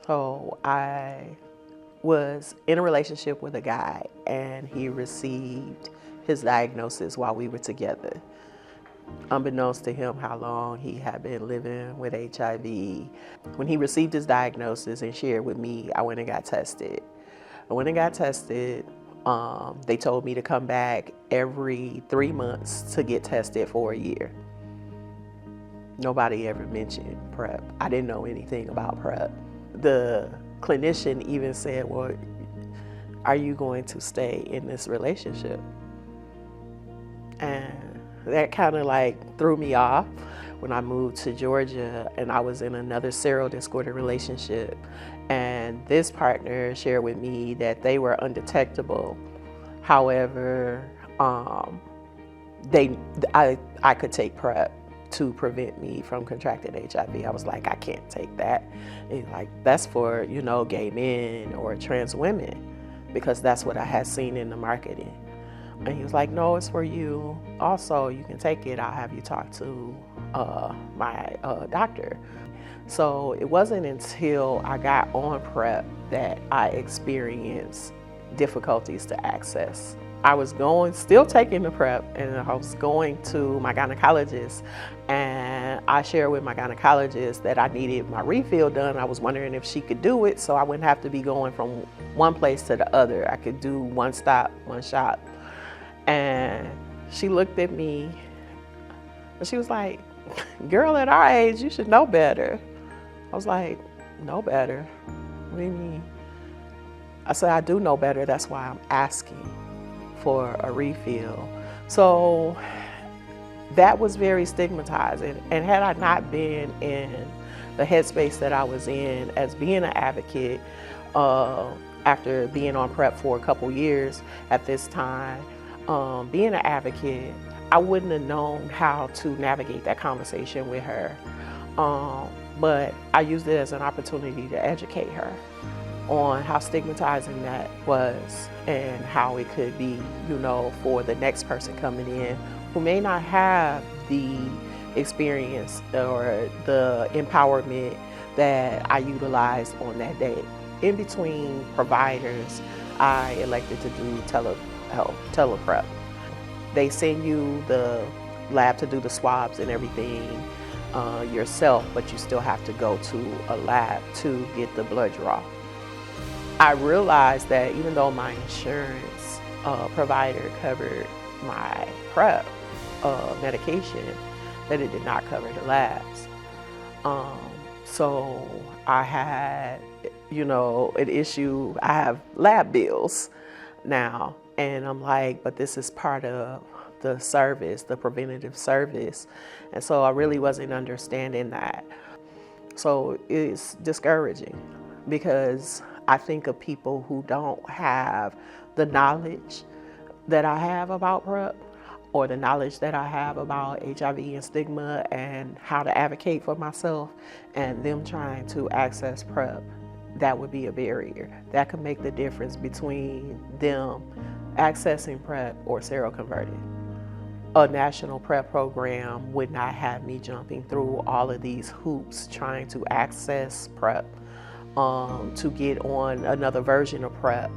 So I was in a relationship with a guy, and he received his diagnosis while we were together. Unbeknownst to him how long he had been living with HIV. When he received his diagnosis and shared with me, I went and got tested. I went and got tested. They told me to come back every 3 months to get tested for a year. Nobody ever mentioned PrEP. I didn't know anything about PrEP. The clinician even said, well, are you going to stay in this relationship? And that kind of like threw me off when I moved to Georgia, and I was in another serodiscordant relationship. And this partner shared with me that they were undetectable. However, I could take PrEP to prevent me from contracting HIV. I was like, I can't take that. And he's like, that's for, gay men or trans women, because that's what I had seen in the marketing. And he was like, no, it's for you. Also, you can take it. I'll have you talk to my doctor. So it wasn't until I got on PrEP that I experienced difficulties to access. I was still taking the PrEP, and I was going to my gynecologist, and I shared with my gynecologist that I needed my refill done. I was wondering if she could do it so I wouldn't have to be going from one place to the other. I could do one stop, one shot. And she looked at me and she was like, girl, at our age, you should know better. I was like, know better? What do you mean? I said, I do know better. That's why I'm asking for a refill. So that was very stigmatizing. And had I not been in the headspace that I was in as being an advocate, after being on PrEP for a couple years at this time, being an advocate, I wouldn't have known how to navigate that conversation with her. But I used it as an opportunity to educate her on how stigmatizing that was and how it could be, for the next person coming in who may not have the experience or the empowerment that I utilized on that day. In between providers, I elected to do teleprep. They send you the lab to do the swabs and everything yourself, but you still have to go to a lab to get the blood draw. I realized that even though my insurance provider covered my PrEP medication, that it did not cover the labs. So I had, an issue. I have lab bills now, and I'm like, but this is part of the service, the preventative service. And so I really wasn't understanding that. So it's discouraging because I think of people who don't have the knowledge that I have about PrEP, or the knowledge that I have about HIV and stigma and how to advocate for myself, and them trying to access PrEP. That would be a barrier. That could make the difference between them accessing PrEP or seroconverted. A national PrEP program would not have me jumping through all of these hoops trying to access PrEP, to get on another version of PrEP,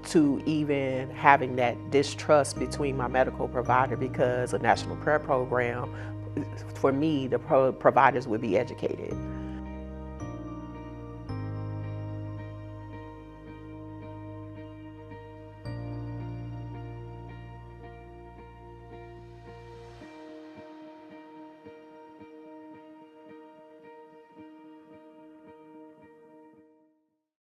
to even having that distrust between my medical provider, because a national PrEP program, for me, the providers would be educated.